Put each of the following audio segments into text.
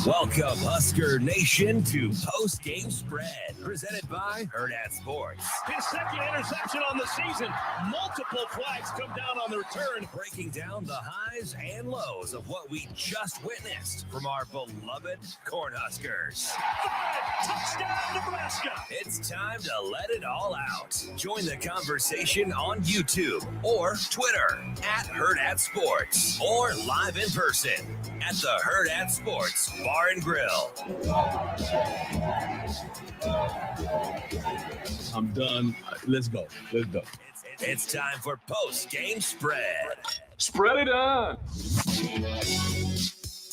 Welcome, Husker Nation, to Post Game Spread, presented by Hurrdat Sports. His second interception on the season. Multiple flags come down on the return. Breaking down the highs and lows of what we just witnessed from our beloved Cornhuskers. Touchdown, Nebraska. It's time to let it all out. Join the conversation on YouTube or Twitter at Hurrdat Sports, or live in person at the Hurrdat Sports Bar and Grill. I'm done. Let's go. It's time for Post Game Spread. Spread it on.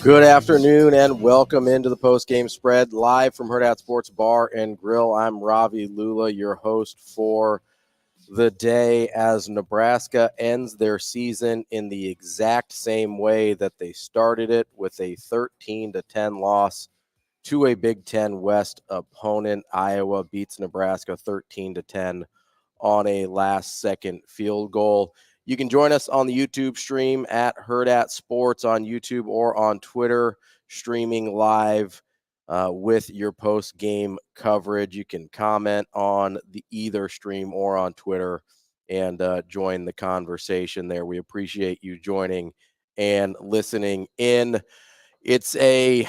Good afternoon and welcome into the Post Game Spread live from Hurrdat Sports Bar and Grill. I'm Ravi Lulla, your host for the day, as Nebraska ends their season in the exact same way that they started it, with a 13-10 loss to a Big Ten West opponent. Iowa beats Nebraska 13-10 on a last-second field goal. You can join us on the YouTube stream at Hurrdat Sports on YouTube or on Twitter, streaming live with your post-game coverage. You can comment on either stream or on Twitter and join the conversation there. We appreciate you joining and listening in. It's a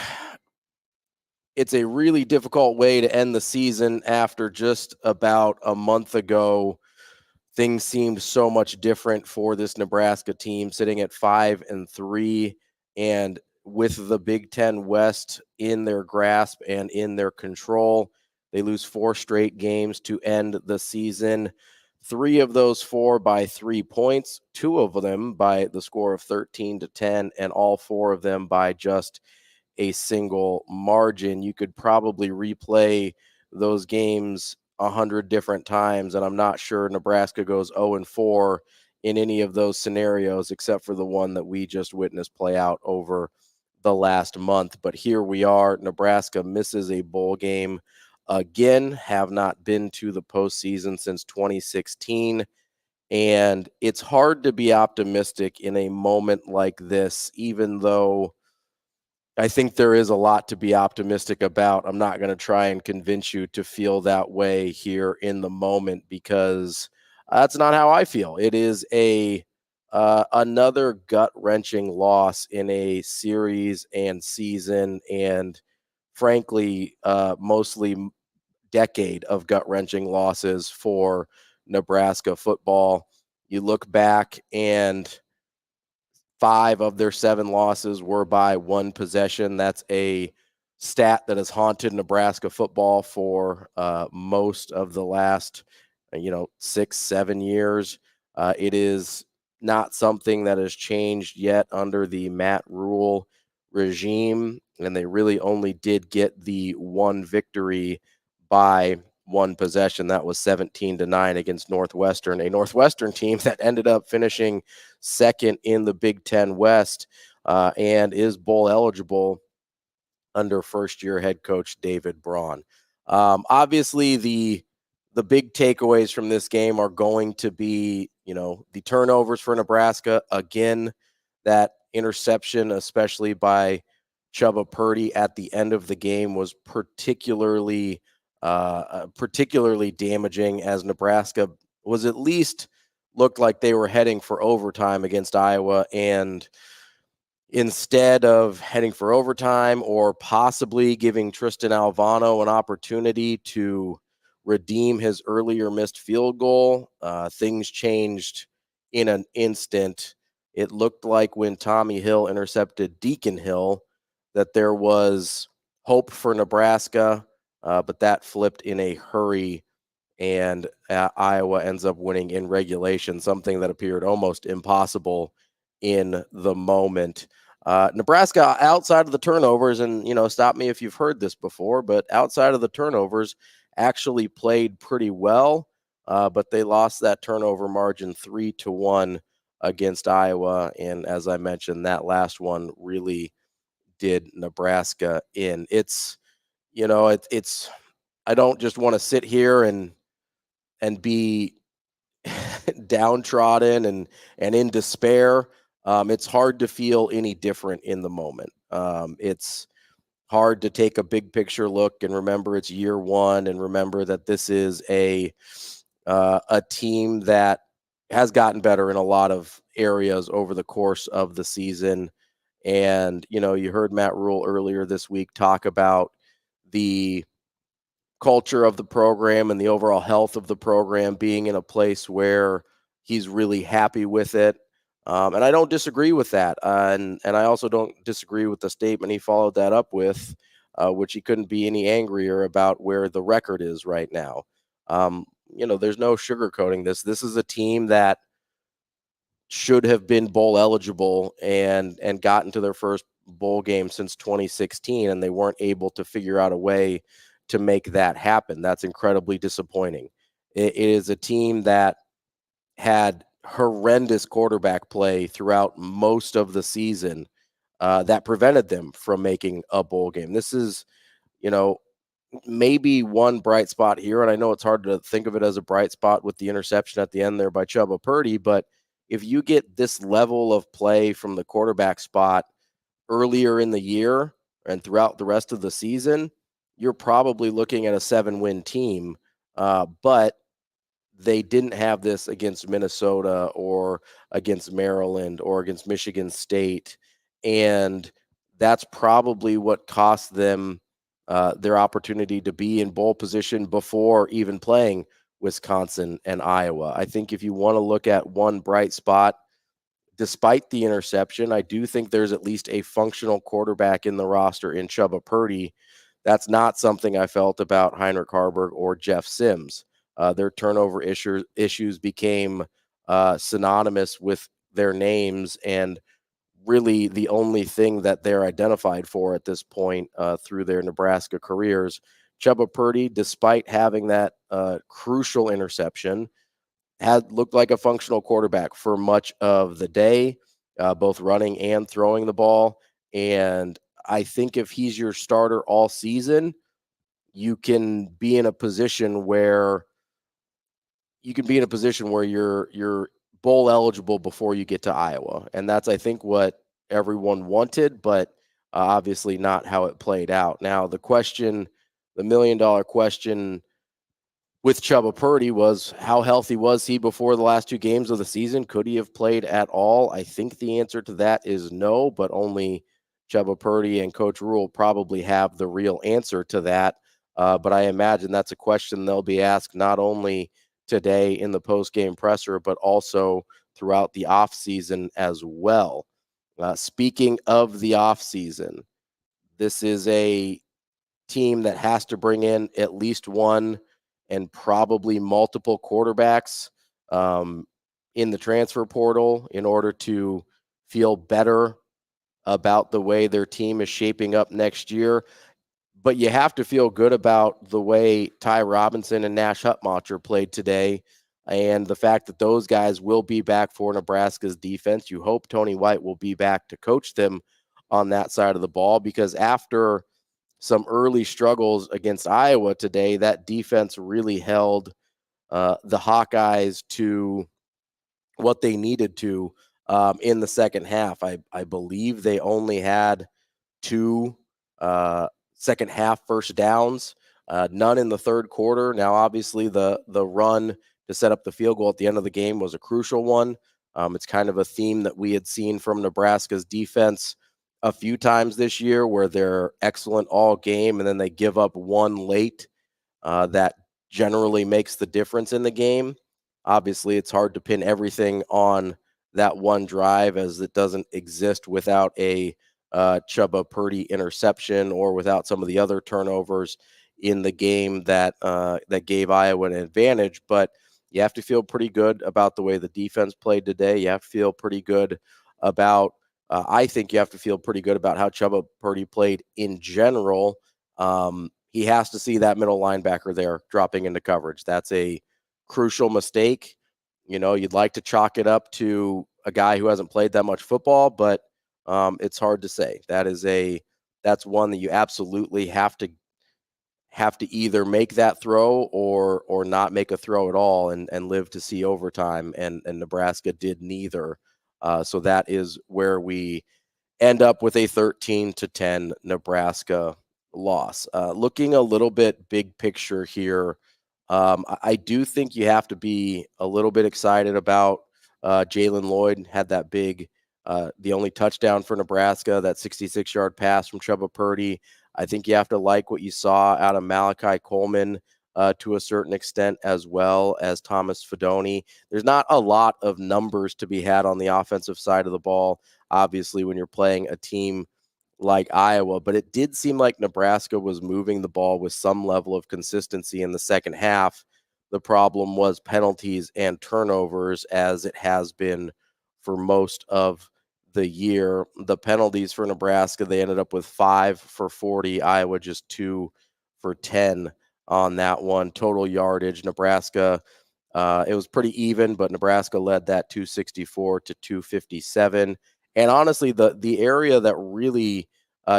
really difficult way to end the season after just about a month ago. Things seemed so much different for this Nebraska team, sitting at 5-3, and with the Big Ten West in their grasp and in their control. They lose 4 straight games to end the season. 3 of those 4 by 3 points, 2 of them by the score of 13-10, and all 4 of them by just a single margin. You could probably replay those games 100 different times, and I'm not sure Nebraska goes 0-4 in any of those scenarios, except for the one that we just witnessed play out over the last month. But here we are. Nebraska misses a bowl game again, have not been to the postseason since 2016. And it's hard to be optimistic in a moment like this, even though I think there is a lot to be optimistic about. I'm not going to try and convince you to feel that way here in the moment, because that's not how I feel. It is another gut-wrenching loss in a series and season, and frankly, mostly decade of gut-wrenching losses for Nebraska football. You look back, and 5 of their 7 losses were by 1 possession. That's a stat that has haunted Nebraska football for most of the last 6-7 years. It is not something that has changed yet under the Matt Rule regime, and they really only did get the 1 victory by 1 possession. That was 17-9 against Northwestern, a Northwestern team that ended up finishing second in the Big Ten West and is bowl eligible under first-year head coach David Braun. Obviously, the big takeaways from this game are going to be, the turnovers for Nebraska. Again, that interception, especially by Chubba Purdy at the end of the game, was particularly damaging, as Nebraska was at least looked like they were heading for overtime against Iowa, and instead of heading for overtime or possibly giving Tristan Alvano an opportunity to redeem his earlier missed field goal, things changed in an instant. It looked like when Tommy Hill intercepted Deacon Hill that there was hope for Nebraska, but that flipped in a hurry, and Iowa ends up winning in regulation, something that appeared almost impossible in the moment. Nebraska, outside of the turnovers, and, stop me if you've heard this before, but outside of the turnovers, actually played pretty well, but they lost that turnover margin 3-1 against Iowa, and as I mentioned, that last one really did Nebraska in. It's I don't just want to sit here and be downtrodden and in despair. it's hard to feel any different in the moment. It's hard to take a big picture look and remember it's year one and remember that this is a team that has gotten better in a lot of areas over the course of the season. And, you heard Matt Rule earlier this week talk about the culture of the program and the overall health of the program being in a place where he's really happy with it. And I don't disagree with that. And I also don't disagree with the statement he followed that up with, which he couldn't be any angrier about where the record is right now. There's no sugarcoating this. This is a team that should have been bowl eligible and gotten to their first bowl game since 2016, and they weren't able to figure out a way to make that happen. That's incredibly disappointing. It is a team that had horrendous quarterback play throughout most of the season that prevented them from making a bowl game. This is, maybe one bright spot here, and I know it's hard to think of it as a bright spot with the interception at the end there by Chubba Purdy, but if you get this level of play from the quarterback spot earlier in the year and throughout the rest of the season, you're probably looking at a 7-win team. But they didn't have this against Minnesota or against Maryland or against Michigan State. And that's probably what cost them their opportunity to be in bowl position before even playing Wisconsin and Iowa. I think if you want to look at one bright spot, despite the interception, I do think there's at least a functional quarterback in the roster in Chubba Purdy. That's not something I felt about Heinrich Haarberg or Jeff Sims. Their turnover issues became synonymous with their names, and really the only thing that they're identified for at this point through their Nebraska careers. Chubba Purdy, despite having that crucial interception, had looked like a functional quarterback for much of the day, both running and throwing the ball. And I think if he's your starter all season, you can be in a position where you're bowl eligible before you get to Iowa. And that's, I think, what everyone wanted, but obviously not how it played out. Now, the million-dollar question with Chubba Purdy was, how healthy was he before the last two games of the season? Could he have played at all? I think the answer to that is no, but only Chubba Purdy and Coach Rule probably have the real answer to that. But I imagine that's a question they'll be asked not only today in the post-game presser, but also throughout the offseason as well. Speaking of the offseason, this is a team that has to bring in at least one and probably multiple quarterbacks in the transfer portal in order to feel better about the way their team is shaping up next year. But you have to feel good about the way Ty Robinson and Nash Hutmacher played today and the fact that those guys will be back for Nebraska's defense. You hope Tony White will be back to coach them on that side of the ball, because after some early struggles against Iowa today, that defense really held the Hawkeyes to what they needed to in the second half. I believe they only had two second half first downs, none in the third quarter. Now, obviously, the run to set up the field goal at the end of the game was a crucial one. It's kind of a theme that we had seen from Nebraska's defense a few times this year, where they're excellent all game and then they give up one late that generally makes the difference in the game. Obviously, it's hard to pin everything on that one drive, as it doesn't exist without a Chubba Purdy interception or without some of the other turnovers in the game that gave Iowa an advantage. But you have to feel pretty good about the way the defense played today. You have to feel pretty good about I think you have to feel pretty good about how Chubba Purdy played in general. He has to see that middle linebacker there dropping into coverage. That's a crucial mistake. You'd like to chalk it up to a guy who hasn't played that much football, but it's hard to say. That's one that you absolutely have to either make that throw or not make a throw at all and live to see overtime. And Nebraska did neither So that is where we end up with a 13-10 Nebraska loss. Looking a little bit big picture here, I do think you have to be a little bit excited about Jalen Lloyd had that big, the only touchdown for Nebraska, that 66-yard pass from Chubba Purdy. I think you have to like what you saw out of Malachi Coleman to a certain extent, as well as Thomas Fidone. There's not a lot of numbers to be had on the offensive side of the ball, obviously, when you're playing a team like Iowa, but it did seem like Nebraska was moving the ball with some level of consistency in the second half. The problem was penalties and turnovers, as it has been for most of the year. The penalties for Nebraska, they ended up with 5 for 40, Iowa just 2 for 10 on that one. Total yardage, Nebraska, it was pretty even, but Nebraska led that 264 to 257. And honestly, the area that really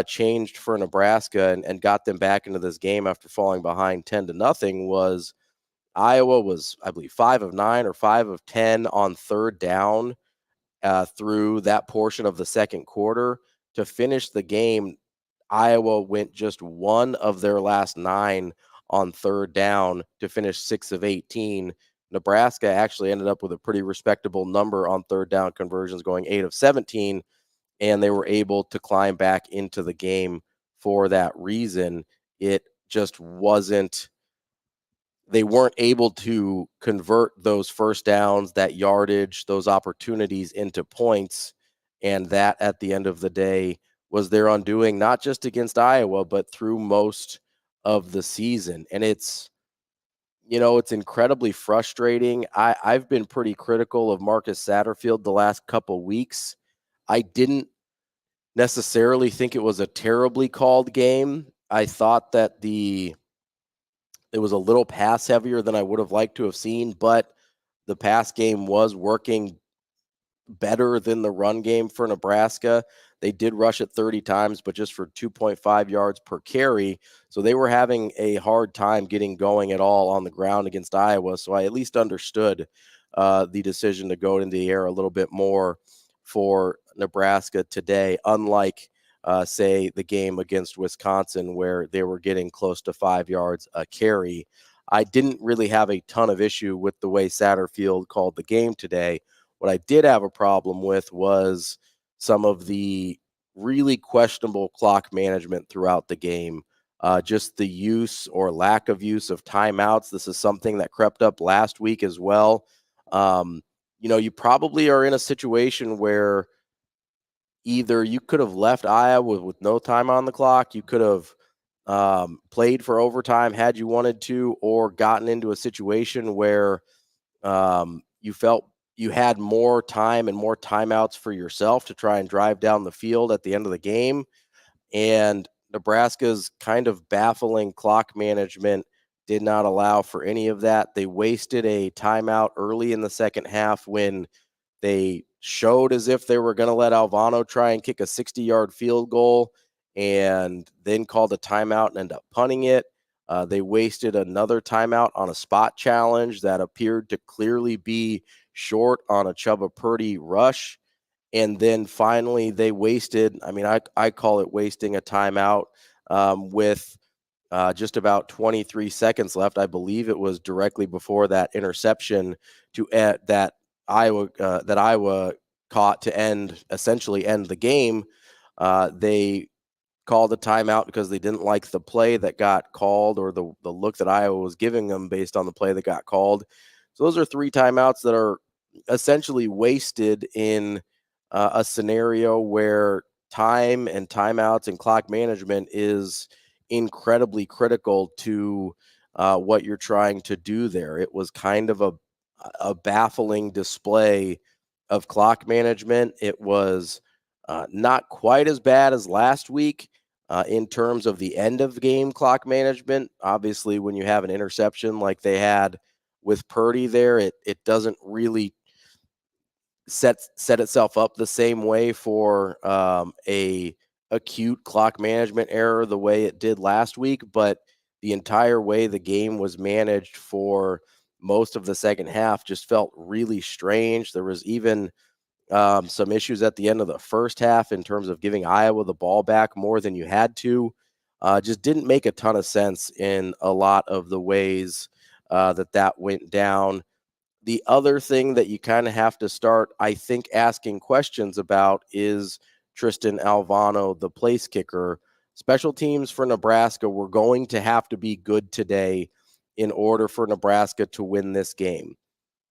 changed for Nebraska and got them back into this game after falling behind 10-0 was Iowa was, I believe, 5 of 9 or 5 of 10 on third down through that portion of the second quarter. To finish the game, Iowa went just 1 of their last 9 on third down to finish 6 of 18. Nebraska actually ended up with a pretty respectable number on third down conversions, going 8 of 17, and they were able to climb back into the game for that reason. It just wasn't, they weren't able to convert those first downs, that yardage, those opportunities into points. And that, at the end of the day, was their undoing, not just against Iowa, but through most of the season. And it's incredibly frustrating. I've been pretty critical of Marcus Satterfield the last couple weeks. I didn't necessarily think it was a terribly called game. I thought that it was a little pass heavier than I would have liked to have seen, but the pass game was working better than the run game for Nebraska. They did rush it 30 times, but just for 2.5 yards per carry. So they were having a hard time getting going at all on the ground against Iowa. So I at least understood the decision to go into the air a little bit more for Nebraska today, unlike say the game against Wisconsin, where they were getting close to 5 yards a carry. I didn't really have a ton of issue with the way Satterfield called the game today. What I did have a problem with was some of the really questionable clock management throughout the game. Just the use or lack of use of timeouts. This is something that crept up last week as well. You probably are in a situation where either you could have left Iowa with no time on the clock, you could have played for overtime had you wanted to, or gotten into a situation where you felt you had more time and more timeouts for yourself to try and drive down the field at the end of the game. And Nebraska's kind of baffling clock management did not allow for any of that. They wasted a timeout early in the second half when they showed as if they were going to let Alvano try and kick a 60-yard field goal, and then called a timeout and ended up punting it. They wasted another timeout on a spot challenge that appeared to clearly be short on a Chubba Purdy rush. And then finally they wasted, I call it wasting a timeout with just about 23 seconds left. I believe it was directly before that interception that Iowa caught to essentially end the game. They called a timeout because they didn't like the play that got called, or the look that Iowa was giving them based on the play that got called. So those are 3 timeouts that are essentially wasted in a scenario where time and timeouts and clock management is incredibly critical to what you're trying to do there. It was kind of a baffling display of clock management. It was not quite as bad as last week in terms of the end of game clock management. Obviously, when you have an interception like they had with Purdy there, it doesn't really set itself up the same way for a acute clock management error the way it did last week. But the entire way the game was managed for most of the second half just felt really strange. There was even Some issues at the end of the first half in terms of giving Iowa the ball back more than you had to. Just didn't make a ton of sense in a lot of the ways that went down. The other thing that you kind of have to start, I think, asking questions about is Tristan Alvano, the place kicker. Special teams for Nebraska were going to have to be good today in order for Nebraska to win this game.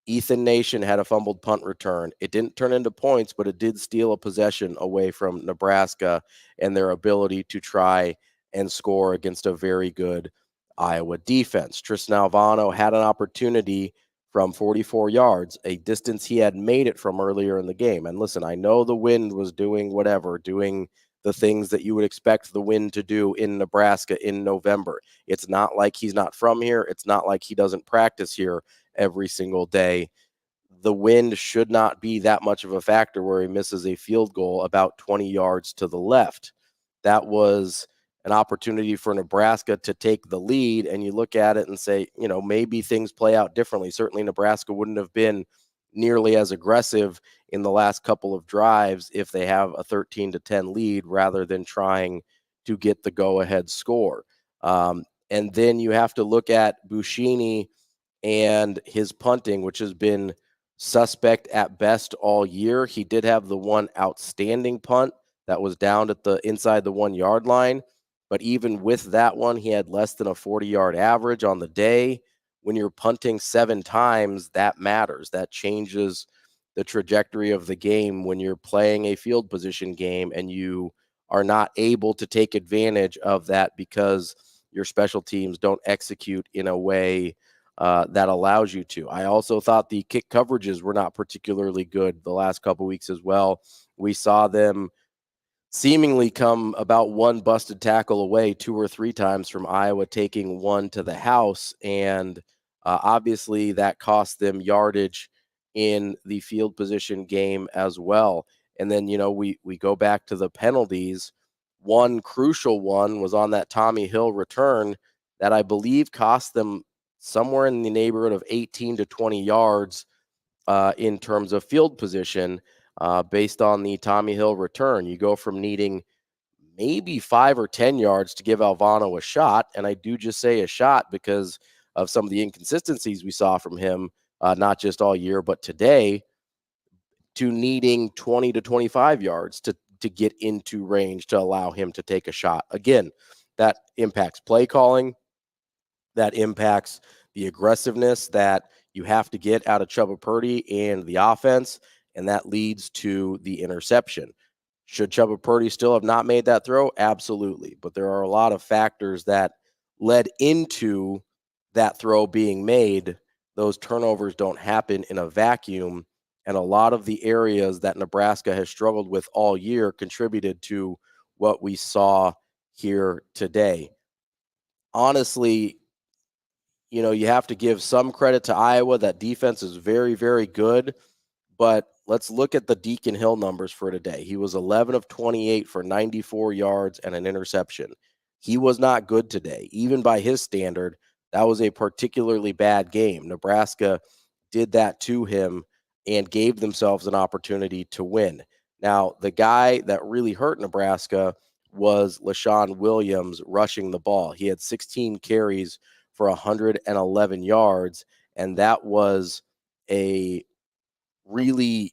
Ethan Nation had a fumbled punt return. It didn't turn into points, but it did steal a possession away from Nebraska and their ability to try and score against a very good Iowa defense. Tristan Alvano had an opportunity from 44 yards, a distance he had made it from earlier in the game. And listen, I know the wind was doing the things that you would expect the wind to do in Nebraska in November. It's not like he's not from here. It's not like he doesn't practice here every single day. The wind should not be that much of a factor where he misses a field goal about 20 yards to the left. That was an opportunity for Nebraska to take the lead, and you look at it and say, maybe things play out differently. Certainly Nebraska wouldn't have been nearly as aggressive in the last couple of drives if they have a 13-10 lead rather than trying to get the go-ahead score. And then you have to look at Buschini and his punting, which has been suspect at best all year. He did have the one outstanding punt that was down at the inside the 1 yard line. But even with that one, he had less than a 40-yard average on the day. When you're punting 7 times, that matters. That changes the trajectory of the game when you're playing a field position game and you are not able to take advantage of that because your special teams don't execute in a way that allows you to. I also thought the kick coverages were not particularly good the last couple weeks as well. We saw them seemingly come about one busted tackle away 2 or 3 times from Iowa taking one to the house. And obviously that cost them yardage in the field position game as well. And then, we go back to the penalties. One crucial one was on that Tommy Hill return that I believe cost them somewhere in the neighborhood of 18 to 20 yards in terms of field position based on the Tommy Hill return. You go from needing maybe 5 or 10 yards to give Alvano a shot, and I do just say a shot because of some of the inconsistencies we saw from him, not just all year, but today, to needing 20 to 25 yards to get into range to allow him to take a shot. Again, that impacts play calling. That impacts the aggressiveness that you have to get out of Chubba Purdy and the offense, and that leads to the interception. Should Chubba Purdy still have not made that throw? Absolutely. But there are a lot of factors that led into that throw being made. Those turnovers don't happen in a vacuum, and a lot of the areas that Nebraska has struggled with all year contributed to what we saw here today. Honestly, you have to give some credit to Iowa. That defense is very, very good. But let's look at the Deacon Hill numbers for today. He was 11 of 28 for 94 yards and an interception. He was not good today. Even by his standard, that was a particularly bad game. Nebraska did that to him and gave themselves an opportunity to win. Now, the guy that really hurt Nebraska was LaShawn Williams rushing the ball. He had 16 carries for 111 yards, and that was honestly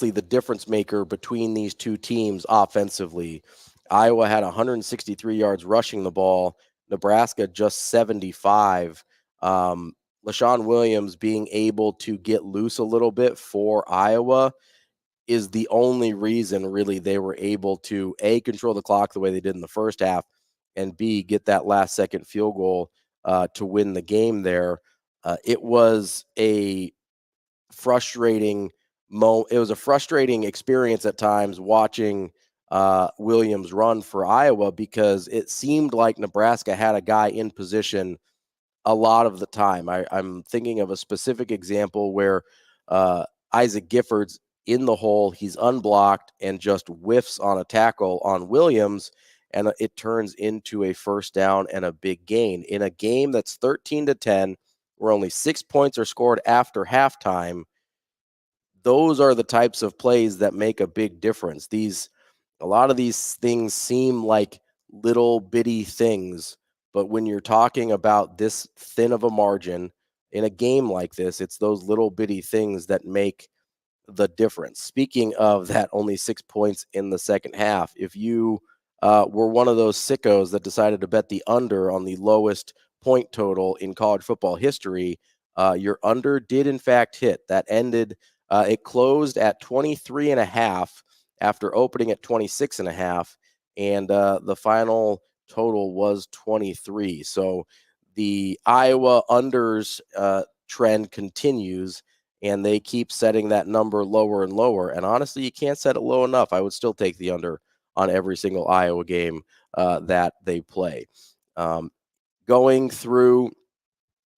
the difference maker between these two teams offensively. Iowa had 163 yards rushing the ball, Nebraska just 75. LaShawn Williams being able to get loose a little bit for Iowa is the only reason really they were able to A, control the clock the way they did in the first half, and B, get that last second field goal to win the game there. It was a frustrating it was a frustrating experience at times watching Williams run for Iowa because it seemed like Nebraska had a guy in position a lot of the time. I'm thinking of a specific example where Isaac Gifford's in the hole, he's unblocked and just whiffs on a tackle on Williams, and it turns into a first down and a big gain. In a game that's 13-10, where only 6 points are scored after halftime, those are the types of plays that make a big difference. A lot of these things seem like little bitty things, but when you're talking about this thin of a margin in a game like this, it's those little bitty things that make the difference. Speaking of that, only 6 points in the second half. If you were one of those sickos that decided to bet the under on the lowest point total in college football history, your under did in fact hit. That ended, it closed at 23.5 after opening at 26.5, and the final total was 23. So the Iowa unders trend continues, and they keep setting that number lower and lower. And honestly, you can't set it low enough. I would still take the under on every single Iowa game that they play. Going through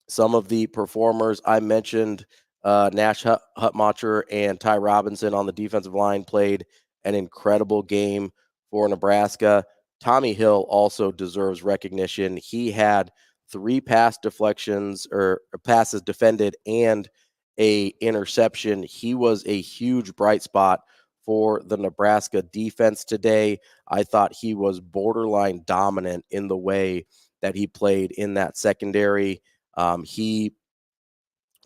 some of the performers, I mentioned Nash Hutmacher and Ty Robinson on the defensive line played an incredible game for Nebraska. Tommy Hill also deserves recognition. He had 3 pass deflections or passes defended and a interception. He was a huge bright spot for the Nebraska defense today. I thought he was borderline dominant in the way that he played in that secondary. He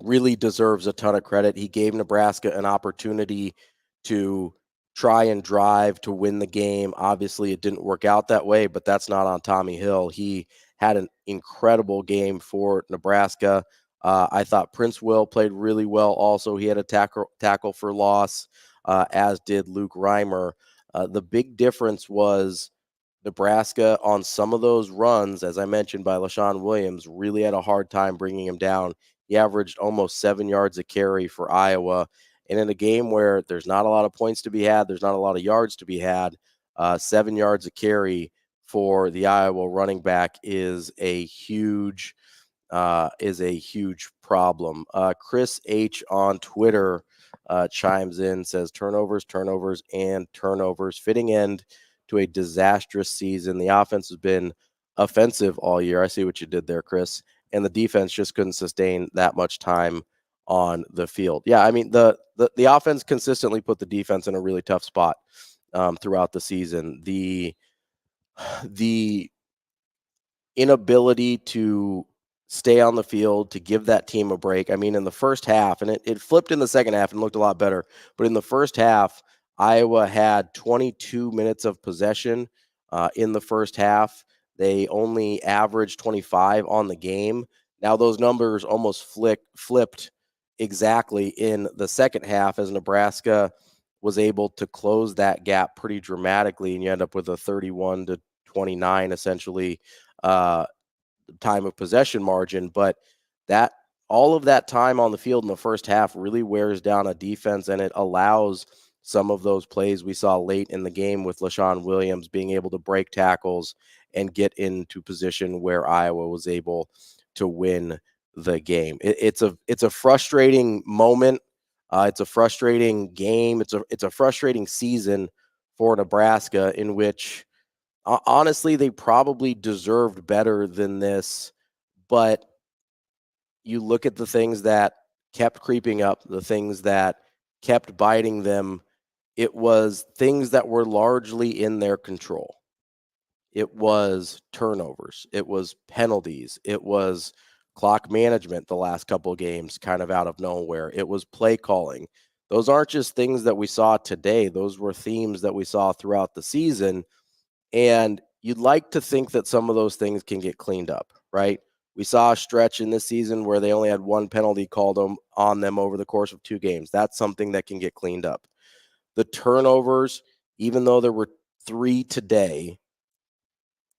really deserves a ton of credit. He gave Nebraska an opportunity to try and drive to win the game. Obviously, it didn't work out that way, but that's not on Tommy Hill. He had an incredible game for Nebraska. I thought Prince Will played really well also. He had a tackle for loss, as did Luke Reimer. The big difference was Nebraska on some of those runs, as I mentioned, by LaShawn Williams, really had a hard time bringing him down. He averaged almost 7 yards a carry for Iowa. And in a game where there's not a lot of points to be had, there's not a lot of yards to be had, 7 yards a carry for the Iowa running back is a huge problem. Chris H on Twitter chimes in, says turnovers, and turnovers, fitting end to a disastrous season. The offense has been offensive all year. I see what you did there, Chris. And the defense just couldn't sustain that much time on the field. Yeah, I mean, the offense consistently put the defense in a really tough spot throughout the season. The inability to stay on the field, to give that team a break. I mean, in the first half, and it flipped in the second half and looked a lot better, but in the first half, Iowa had 22 minutes of possession in the first half. They only averaged 25 on the game. Now those numbers almost flipped exactly in the second half as Nebraska was able to close that gap pretty dramatically, and you end up with a 31-29 essentially time of possession margin. But that all of that time on the field in the first half really wears down a defense, and it allows some of those plays we saw late in the game with LaShawn Williams being able to break tackles and get into position where Iowa was able to win the game. It's a frustrating moment. It's a frustrating game. It's a frustrating season for Nebraska, in which honestly they probably deserved better than this. But you look at the things that kept creeping up, the things that kept biting them. It was things that were largely in their control. It was turnovers. It was penalties. It was clock management the last couple of games kind of out of nowhere. It was play calling. Those aren't just things that we saw today. Those were themes that we saw throughout the season. And you'd like to think that some of those things can get cleaned up, right? We saw a stretch in this season where they only had 1 penalty called on them over the course of 2 games. That's something that can get cleaned up. The turnovers, even though there were 3 today,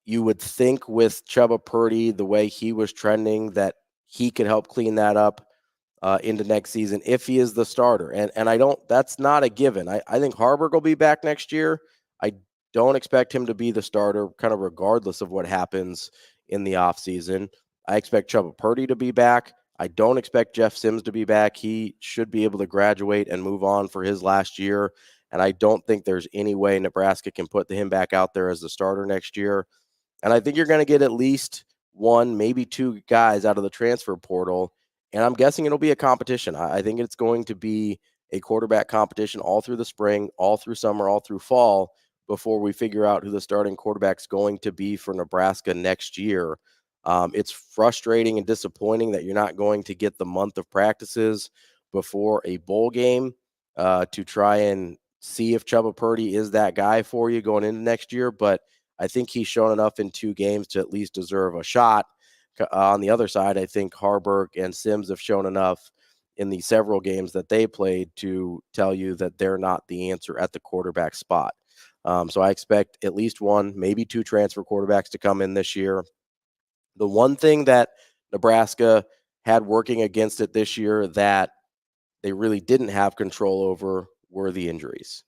you would think with Chubba Purdy, the way he was trending, that he could help clean that up into next season if he is the starter. And that's not a given. I think Harburg will be back next year. I don't expect him to be the starter, kind of regardless of what happens in the offseason. I expect Chubba Purdy to be back. I don't expect Jeff Sims to be back. He should be able to graduate and move on for his last year. And I don't think there's any way Nebraska can put him back out there as the starter next year. And I think you're going to get at least 1, maybe 2 guys out of the transfer portal. And I'm guessing it'll be a competition. I think it's going to be a quarterback competition all through the spring, all through summer, all through fall before we figure out who the starting quarterback's going to be for Nebraska next year. It's frustrating and disappointing that you're not going to get the month of practices before a bowl game to try and see if Chubba Purdy is that guy for you going into next year. But I think he's shown enough in 2 games to at least deserve a shot. On the other side, I think Harburg and Sims have shown enough in the several games that they played to tell you that they're not the answer at the quarterback spot. So I expect at least 1, maybe 2 transfer quarterbacks to come in this year. The one thing that Nebraska had working against it this year that they really didn't have control over were the injuries.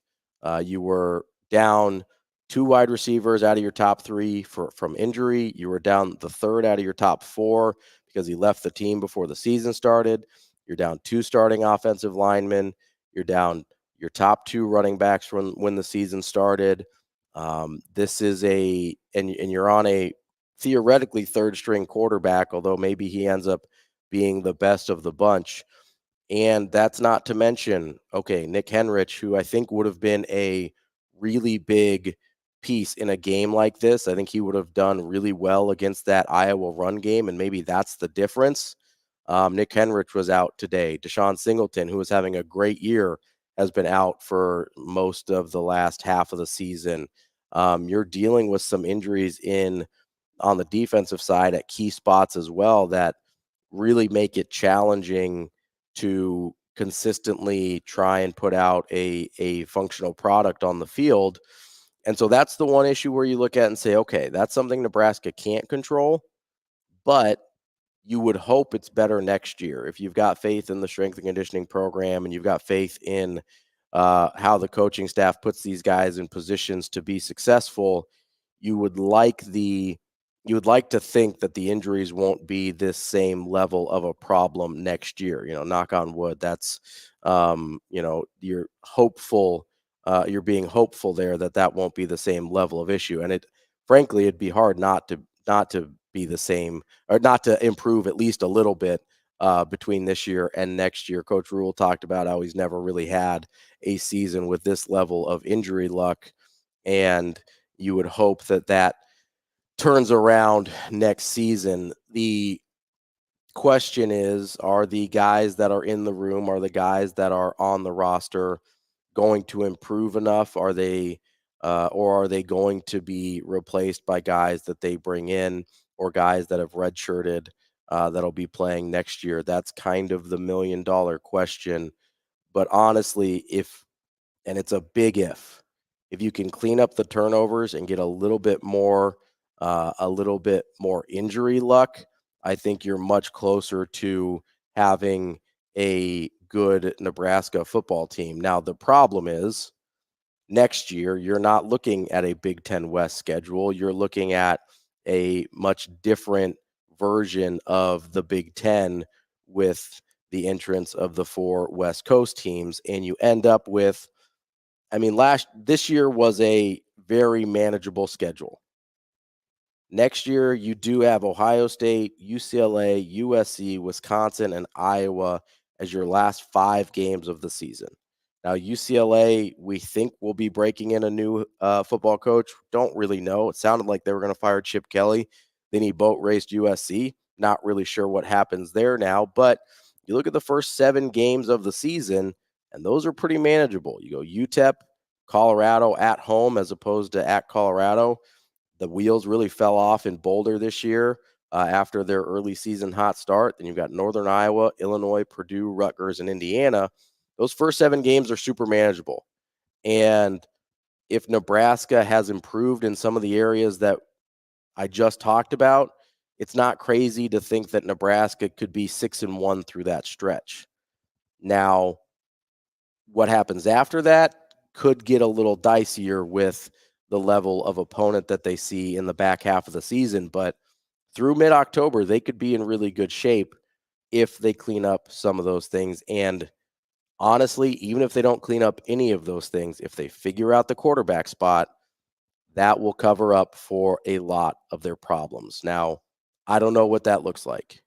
You were down 2 wide receivers out of your top 3 from injury. You were down the 3rd out of your top 4 because he left the team before the season started. You're down 2 starting offensive linemen. You're down your top 2 running backs from when the season started. This is and you're on a theoretically 3rd string quarterback, although maybe he ends up being the best of the bunch. And that's not to mention, okay, Nick Henrich, who I think would have been a really big piece in a game like this. I think he would have done really well against that Iowa run game, and maybe that's the difference. Nick Henrich was out today. Deshaun Singleton, who was having a great year, has been out for most of the last half of the season. You're dealing with some injuries on the defensive side at key spots as well that really make it challenging to consistently try and put out a functional product on the field. And so that's the one issue where you look at and say, okay, that's something Nebraska can't control, but you would hope it's better next year. If you've got faith in the strength and conditioning program and you've got faith in how the coaching staff puts these guys in positions to be successful, you would like to think that the injuries won't be this same level of a problem next year. Knock on wood. That's, you're hopeful. You're being hopeful there that won't be the same level of issue. And frankly, it'd be hard not to be the same or not to improve at least a little bit between this year and next year. Coach Rule talked about how he's never really had a season with this level of injury luck. And you would hope that turns around next season. The question is, are the guys that are in the room, are the guys that are on the roster going to improve enough? Are they or are they going to be replaced by guys that they bring in or guys that have redshirted that'll be playing next year? That's kind of the $1 million question. But honestly, and it's a big if you can clean up the turnovers and get a little bit more injury luck, I think you're much closer to having a good Nebraska football team. Now, the problem is next year, you're not looking at a Big Ten West schedule. You're looking at a much different version of the Big Ten with the entrance of the 4 West Coast teams. And you end up with, this year was a very manageable schedule. Next year, you do have Ohio State, UCLA, USC, Wisconsin, and Iowa as your last 5 games of the season. Now, UCLA, we think will be breaking in a new football coach. Don't really know. It sounded like they were going to fire Chip Kelly. Then he boat raced USC. Not really sure what happens there now. But you look at the first 7 games of the season, and those are pretty manageable. You go UTEP, Colorado at home as opposed to at Colorado. The wheels really fell off in Boulder this year after their early season hot start. Then you've got Northern Iowa, Illinois, Purdue, Rutgers, and Indiana. Those first 7 games are super manageable. And if Nebraska has improved in some of the areas that I just talked about, it's not crazy to think that Nebraska could be 6-1 through that stretch. Now, what happens after that could get a little dicier with the level of opponent that they see in the back half of the season. But through mid-October, they could be in really good shape if they clean up some of those things. And honestly, even if they don't clean up any of those things, if they figure out the quarterback spot, that will cover up for a lot of their problems. Now, I don't know what that looks like.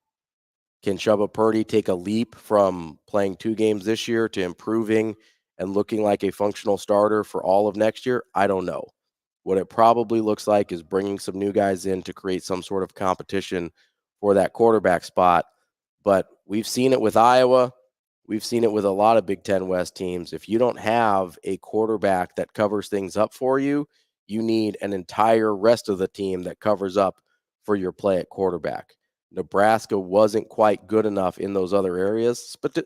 Can Chubba Purdy take a leap from playing 2 games this year to improving and looking like a functional starter for all of next year? I don't know. What it probably looks like is bringing some new guys in to create some sort of competition for that quarterback spot. But we've seen it with Iowa. We've seen it with a lot of Big Ten West teams. If you don't have a quarterback that covers things up for you, you need an entire rest of the team that covers up for your play at quarterback. Nebraska wasn't quite good enough in those other areas,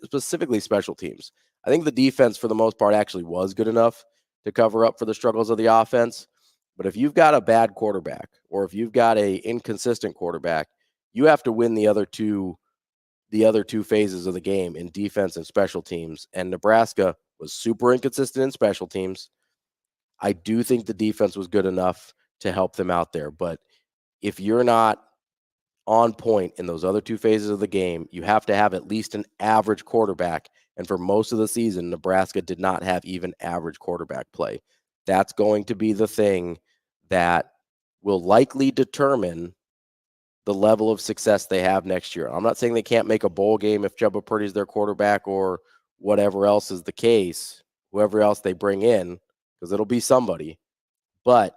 specifically special teams. I think the defense, for the most part, actually was good enough to cover up for the struggles of the offense. But if you've got a bad quarterback or if you've got a inconsistent quarterback, you have to win the other two phases of the game in defense and special teams. And Nebraska was super inconsistent in special teams. I do think the defense was good enough to help them out there. But if you're not on point in those other 2 phases of the game, you have to have at least an average quarterback. And for most of the season, Nebraska did not have even average quarterback play. That's going to be the thing that will likely determine the level of success they have next year. I'm not saying they can't make a bowl game if Chubba Purdy's their quarterback or whatever else is the case, whoever else they bring in, because it'll be somebody. But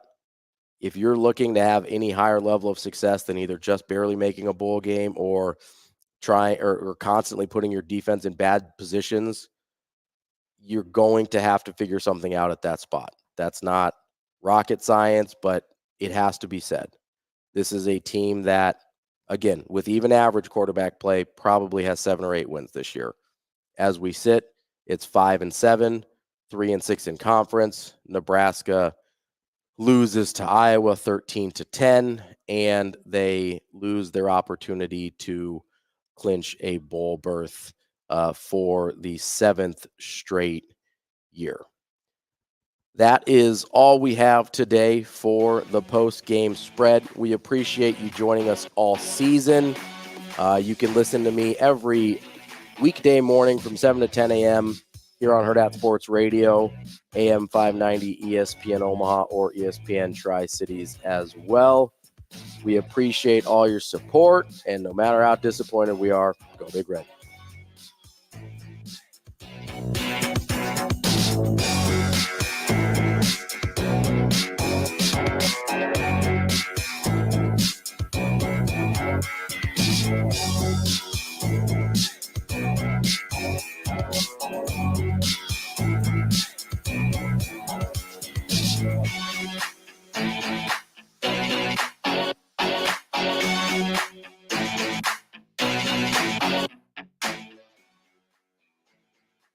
if you're looking to have any higher level of success than either just barely making a bowl game or trying or constantly putting your defense in bad positions, you're going to have to figure something out at that spot. That's not rocket science, but it has to be said. This is a team that, again, with even average quarterback play, probably has 7 or 8 wins this year. As we sit, it's 5-7, 3-6 in conference. Nebraska loses to Iowa 13-10, and they lose their opportunity to clinch a bowl berth for the 7th straight year. That is all we have today for the post-game spread. We appreciate you joining us all season. You can listen to me every weekday morning from 7 to 10 a.m. here on Hurrdat Sports Radio, AM 590, ESPN Omaha, or ESPN Tri-Cities as well. We appreciate all your support, and no matter how disappointed we are, go Big Red.